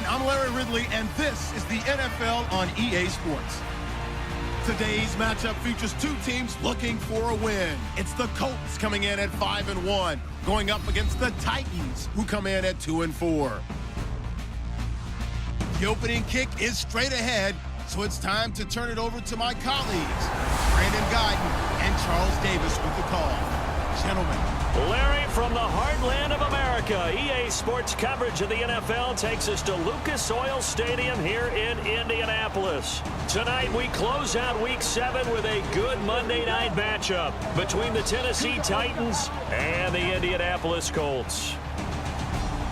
everyone. I'm Larry Ridley, and this is the NFL on EA Sports. Today's matchup features two teams looking for a win. It's the Colts coming in at 5-1, going up against the Titans, who come in at 2-4. The opening kick is straight ahead, so it's time to turn it over to my colleagues, Brandon Guyton and Charles Davis with the call. Gentlemen. Larry, from the heartland of America, EA Sports coverage of the NFL takes us to Lucas Oil Stadium here in Indianapolis. Tonight, we close out Week 7 with a good Monday night matchup between the Tennessee Titans and the Indianapolis Colts.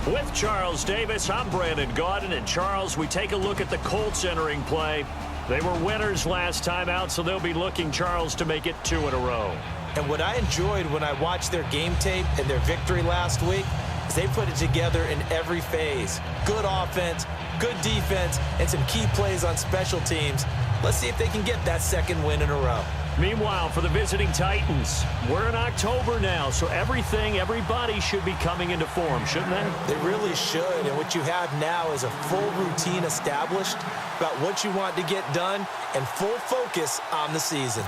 With Charles Davis, I'm Brandon Guyton, and Charles, we take a look at the Colts entering play. They were winners last time out, so they'll be looking, Charles, to make it 2 in a row. And what I enjoyed when I watched their game tape and their victory last week is they put it together in every phase. Good offense, good defense, and some key plays on special teams. Let's see if they can get that second win in a row. Meanwhile, for the visiting Titans, we're in October now, so everybody should be coming into form, shouldn't they? They really should, and what you have now is a full routine established about what you want to get done and full focus on the season.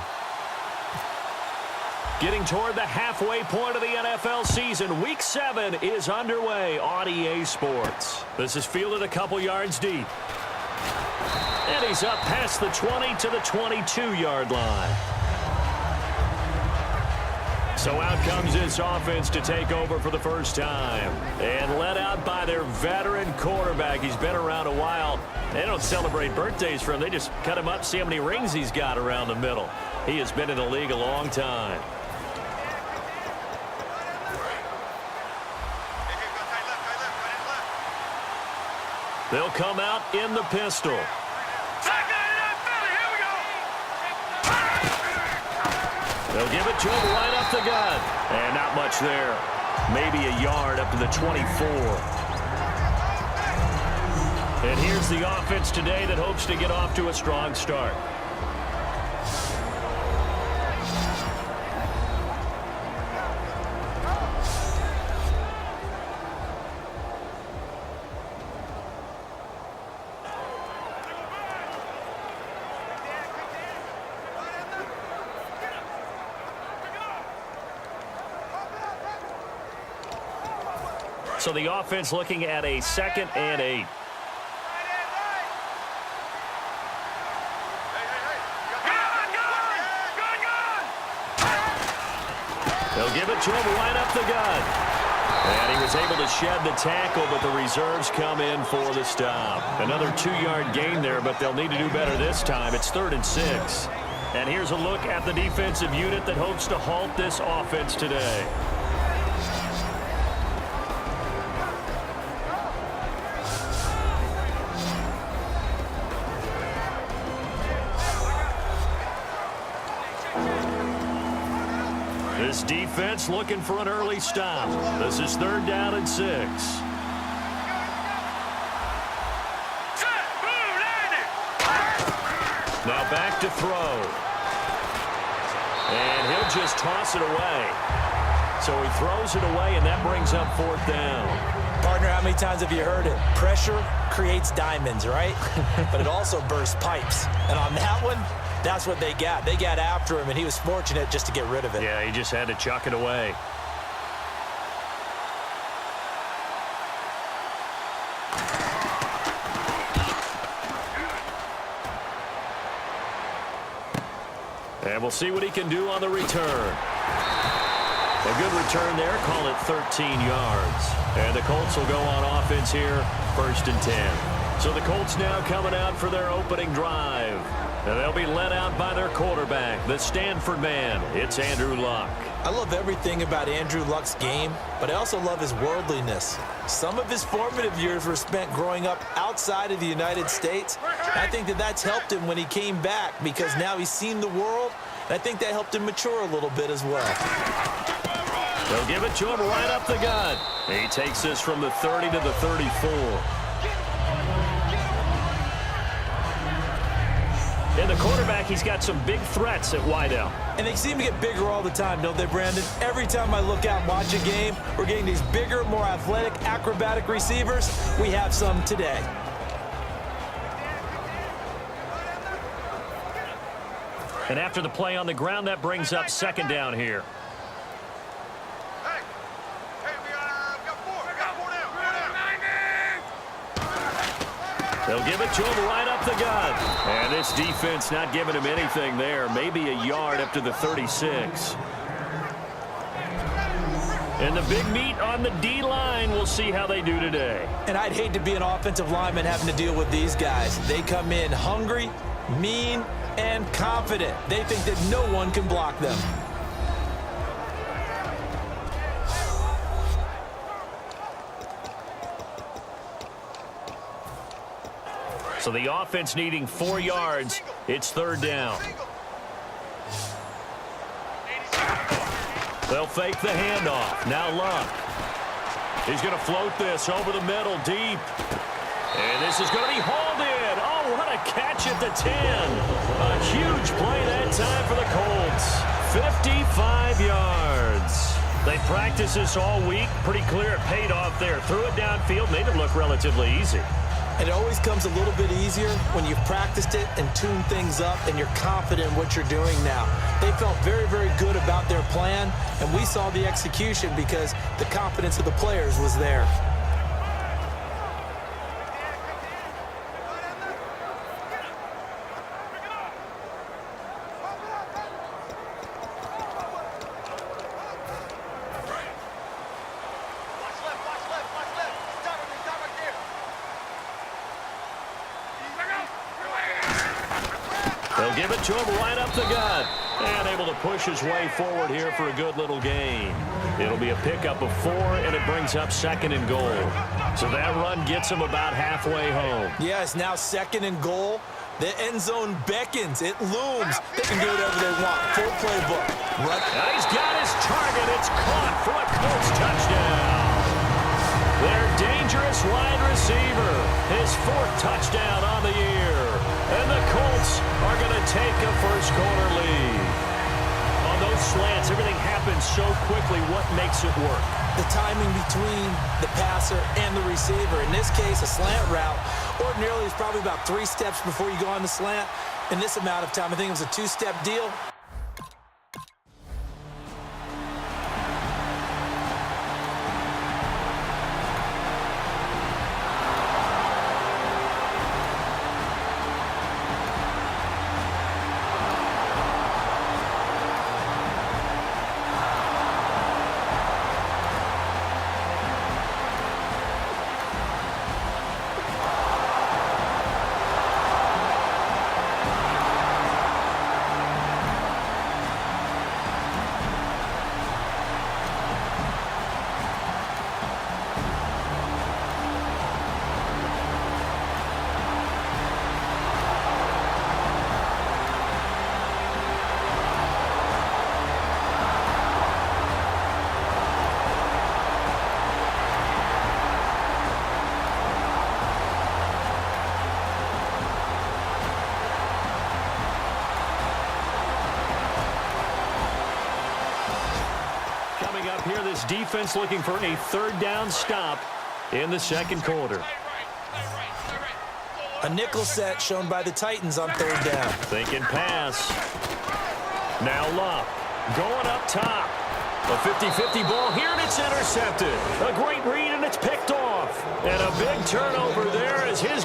Getting toward the halfway point of the NFL season, Week 7 is underway on EA Sports. This is fielded a couple yards deep. And he's up past the 20 to the 22-yard line. So out comes this offense to take over for the first time. And led out by their veteran quarterback. He's been around a while. They don't celebrate birthdays for him. They just cut him up, see how many rings he's got around the middle. He has been in the league a long time. They'll come out in the pistol. They'll give it to him right up the gut. And not much there. Maybe a yard up to the 24. And here's the offense today that hopes to get off to a strong start. So the offense looking at a 2nd and 8. They'll give it to him right up the gut. And he was able to shed the tackle, but the reserves come in for the stop. Another 2-yard gain there, but they'll need to do better this time. It's 3rd and 6. And here's a look at the defensive unit that hopes to halt this offense today. This defense looking for an early stop. This is 3rd down and 6. Now back to throw. And he'll just toss it away. So he throws it away, and that brings up 4th down. Partner, how many times have you heard it? Pressure creates diamonds, right? But it also bursts pipes. And on that one, that's what they got. They got after him, and he was fortunate just to get rid of it. Yeah, he just had to chuck it away. And we'll see what he can do on the return. A good return there. Call it 13 yards. And the Colts will go on offense here, 1st and 10. So the Colts now coming out for their opening drive. And they'll be led out by their quarterback, the Stanford man. It's Andrew Luck. I love everything about Andrew Luck's game, but I also love his worldliness. Some of his formative years were spent growing up outside of the United States. And I think that that's helped him when he came back because now he's seen the world, and I think that helped him mature a little bit as well. They'll give it to him right up the gut. He takes this from the 30 to the 34. And the quarterback, he's got some big threats at wideout. And they seem to get bigger all the time, don't they, Brandon? Every time I look out and watch a game, we're getting these bigger, more athletic, acrobatic receivers. We have some today. And after the play on the ground, that brings up second down here. They'll give it to him right up the gut. And this defense not giving him anything there. Maybe a yard up to the 36. And the big meat on the D-line. We'll see how they do today. And I'd hate to be an offensive lineman having to deal with these guys. They come in hungry, mean, and confident. They think that no one can block them. So the offense needing 4 yards. It's third down. They'll fake the handoff. Now Luck. He's going to float this over the middle deep. And this is going to be hauled in. Oh, what a catch at the 10. A huge play that time for the Colts. 55 yards. They practiced this all week. Pretty clear it paid off there. Threw it downfield, made it look relatively easy. It always comes a little bit easier when you've practiced it and tuned things up and you're confident in what you're doing now. They felt very, very good about their plan, and we saw the execution because the confidence of the players was there. They'll give it to him right up the gut. And able to push his way forward here for a good little gain. It'll be a pickup of 4, and it brings up second and goal. So that run gets him about halfway home. Yeah, it's now second and goal. The end zone beckons. It looms. They can do whatever they want. Full playbook. Run. Now he's got his target. It's caught for a Colts touchdown. Their dangerous wide receiver. His 4th touchdown on the year. And the Colts are going to take a first-quarter lead. On those slants, everything happens so quickly. What makes it work? The timing between the passer and the receiver. In this case, a slant route. Ordinarily, it's probably about 3 steps before you go on the slant. In this amount of time, I think it was a 2-step deal. Here, this defense looking for a third down stop in the second quarter. A nickel set shown by the Titans on third down. Thinking pass. Now Luck going up top. A 50-50 ball here, and it's intercepted. A great read, and it's picked off. And a big turnover there as his...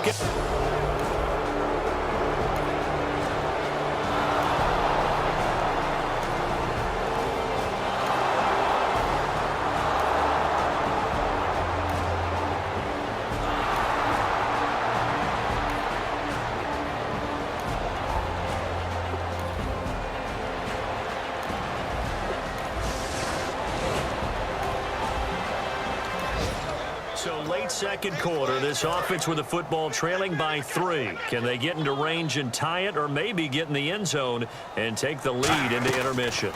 So late second quarter, this offense with the football trailing by 3. Can they get into range and tie it, or maybe get in the end zone and take the lead into intermission?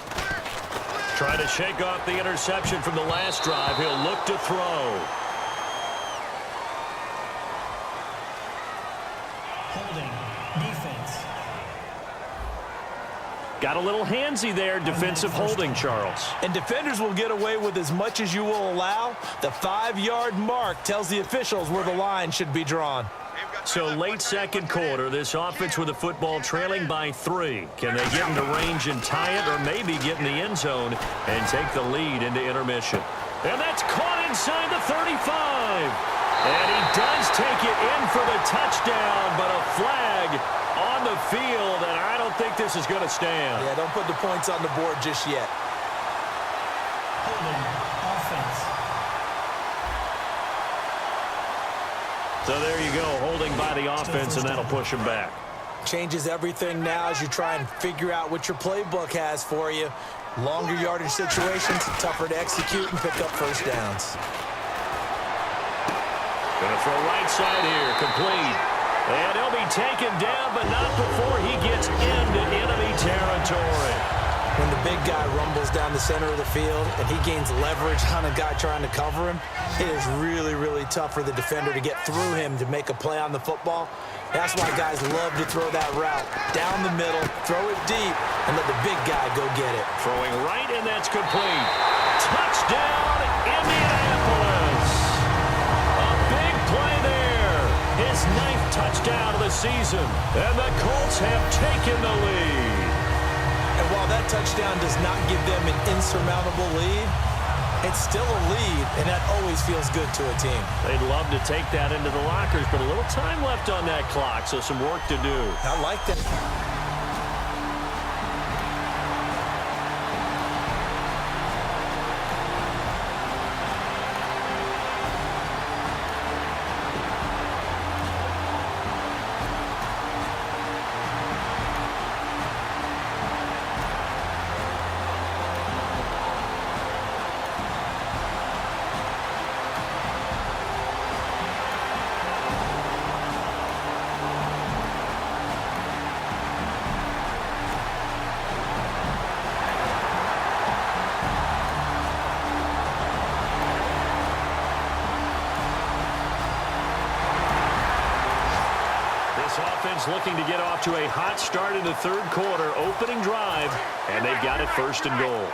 Trying to shake off the interception from the last drive. He'll look to throw. Holding. Defense. Got a little handsy there, defensive holding, Charles. And defenders will get away with as much as you will allow. The 5-yard mark tells the officials where the line should be drawn. So late second quarter, this offense with the football trailing by 3. Can they get into range and tie it, or maybe get in the end zone and take the lead into intermission? And that's caught inside the 35. And he does take it in for the touchdown, but a flag on the field, and I don't think this is going to stand. Yeah, don't put the points on the board just yet. Holding offense. So there you go, holding by the offense, and that'll push him back. Changes everything now as you try and figure out what your playbook has for you. Longer yardage situations, tougher to execute and pick up first downs. Going to throw right side here, complete. And he'll be taken down, but not before he gets into enemy territory. When the big guy rumbles down the center of the field and he gains leverage on a guy trying to cover him, it is really, really tough for the defender to get through him to make a play on the football. That's why guys love to throw that route down the middle, throw it deep, and let the big guy go get it. Throwing right, and that's complete. Touchdown, Indianapolis. A big play there. His 9th touchdown of the season, and the Colts have taken the lead. And while that touchdown does not give them an insurmountable lead, it's still a lead, and that always feels good to a team. They'd love to take that into the lockers, but a little time left on that clock, so some work to do. I like that. Looking to get off to a hot start in the third quarter, opening drive, and they've got it 1st and goal.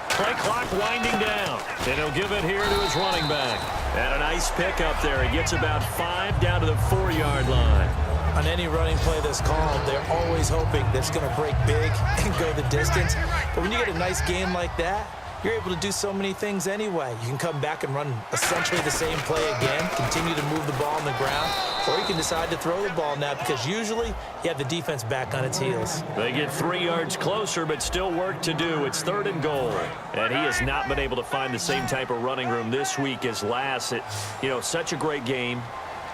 Play clock winding down, and he'll give it here to his running back. And a nice pickup there. He gets about 5 down to the 4-yard line. On any running play that's called, they're always hoping that it's going to break big and go the distance. But when you get a nice game like that, you're able to do so many things anyway. You can come back and run essentially the same play again, continue to move the ball on the ground, or you can decide to throw the ball now because usually you have the defense back on its heels. They get 3 yards closer, but still work to do. It's 3rd and goal. And he has not been able to find the same type of running room this week as last. Such a great game.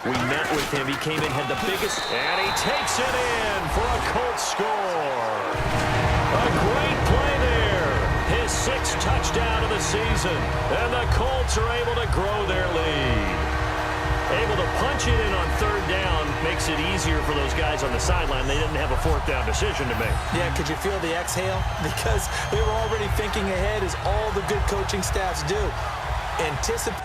We met with him. He came in, had the biggest, and he takes it in for a Colts score. A great play there. His 6th touchdown of the season, and the Colts are able to grow their lead. Able to punch it in on 3rd down makes it easier for those guys on the sideline. They didn't have a 4th down decision to make. Yeah, could you feel the exhale? Because they were already thinking ahead, as all the good coaching staffs do. Anticipate.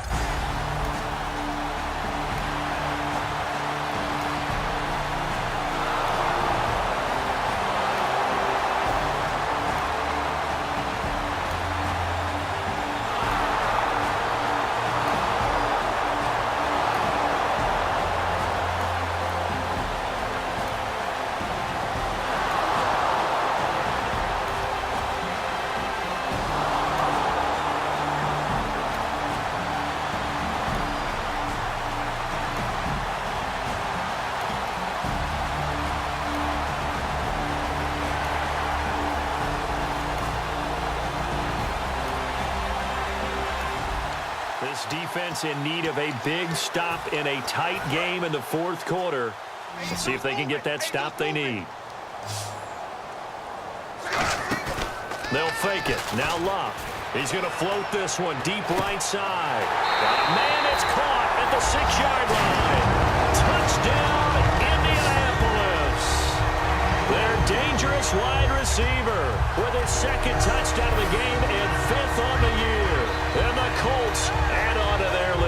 This defense in need of a big stop in a tight game in the 4th quarter. Let's see if they can get that stop they need. They'll fake it. Now Luck. He's going to float this one deep right side. Got a man, it's caught at the 6-yard line. Touchdown, Indianapolis. Their dangerous wide receiver with his 2nd touchdown of the game and 5th on the year. And the Colts add on to their lead.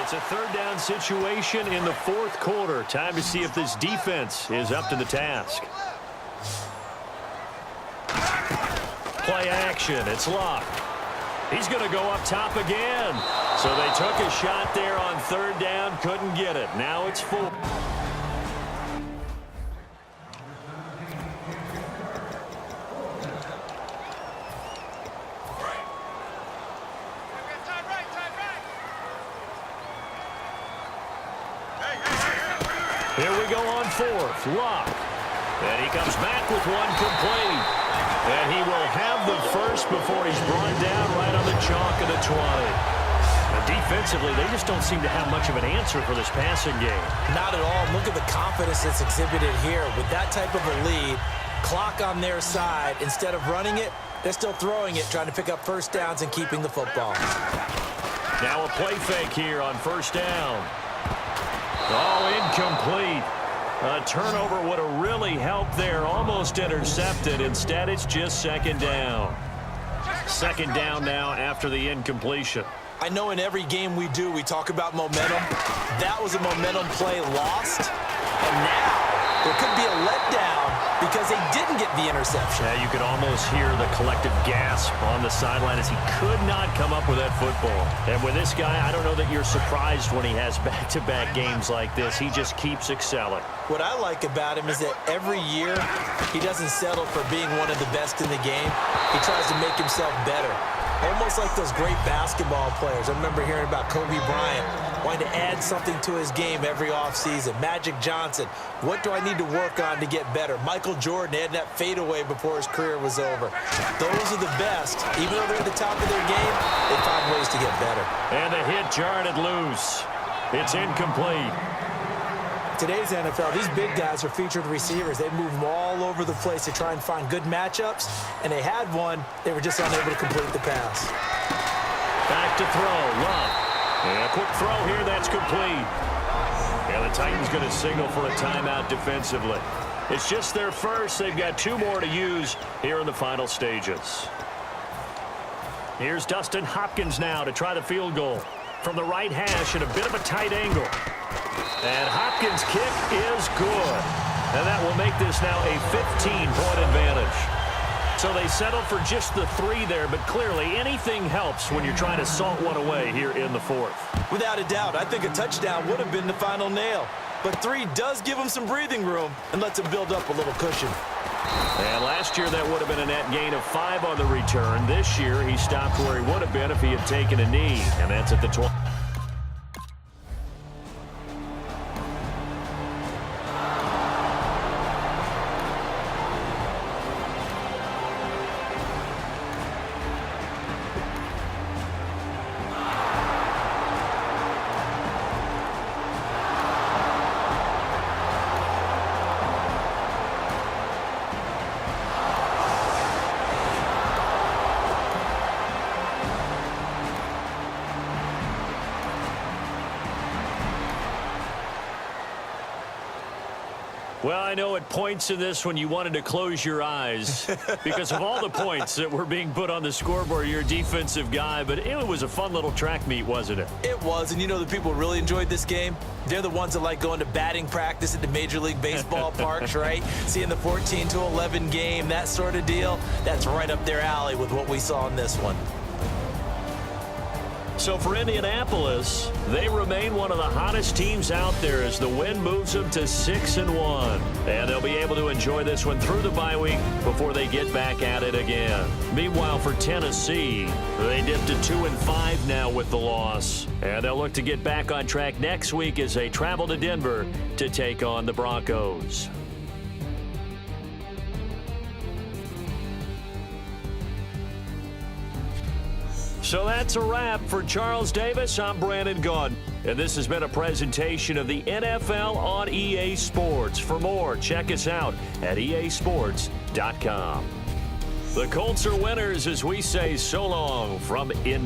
It's a third down situation in the fourth quarter. Time to see if this defense is up to the task. Play action. It's Luck. He's going to go up top again. So they took a shot there on third down. Couldn't get it. Now it's 4. Here we go on fourth. Luck. And he comes back with one complete. And he will have the first before he's brought down right on the chalk of the 20. And defensively, they just don't seem to have much of an answer for this passing game. Not at all. Look at the confidence that's exhibited here. With that type of a lead, clock on their side, instead of running it, they're still throwing it, trying to pick up first downs and keeping the football. Now a play fake here on first down. Oh, incomplete. A turnover would have really helped there. Almost intercepted. Instead, it's just second down. Second down now after the incompletion. I know in every game we do, we talk about momentum. That was a momentum play lost. And now there could be a letdown because they didn't get the interception. Yeah, you could almost hear the collective gasp on the sideline as he could not come up with that football. And with this guy, I don't know that you're surprised when he has back-to-back games like this. He just keeps excelling. What I like about him is that every year he doesn't settle for being one of the best in the game. He tries to make himself better. Almost like those great basketball players. I remember hearing about Kobe Bryant wanting to add something to his game every offseason. Magic Johnson, what do I need to work on to get better? Michael Jordan had that fadeaway before his career was over. Those are the best. Even though they're at the top of their game, they find ways to get better. And the hit jarred it loose. It's incomplete. Today's NFL, these big guys are featured receivers. They move them all over the place to try and find good matchups, and they had one. They were just unable to complete the pass. Back to throw. Luck. And a quick throw here. That's complete. And the Titans going to signal for a timeout defensively. It's just their first. They've got 2 more to use here in the final stages. Here's Dustin Hopkins now to try the field goal from the right hash at a bit of a tight angle. And Hopkins' kick is good. And that will make this now a 15-point advantage. So they settled for just the 3 there, but clearly anything helps when you're trying to salt one away here in the fourth. Without a doubt, I think a touchdown would have been the final nail. But 3 does give him some breathing room and lets him build up a little cushion. And last year that would have been a net gain of 5 on the return. This year he stopped where he would have been if he had taken a knee, and that's at the 20. Well, I know at points in this when you wanted to close your eyes because of all the points that were being put on the scoreboard. You're a defensive guy, but it was a fun little track meet, wasn't it? It was, and you know the people who really enjoyed this game? They're the ones that like going to batting practice at the Major League Baseball parks, right? Seeing the 14-11 game, that sort of deal. That's right up their alley with what we saw in this one. So for Indianapolis, they remain one of the hottest teams out there as the win moves them to 6-1. And they'll be able to enjoy this one through the bye week before they get back at it again. Meanwhile, for Tennessee, they dipped to 2-5 now with the loss. And they'll look to get back on track next week as they travel to Denver to take on the Broncos. So that's a wrap. For Charles Davis, I'm Brandon Gaudin. And this has been a presentation of the NFL on EA Sports. For more, check us out at easports.com. The Colts are winners as we say so long from Indy.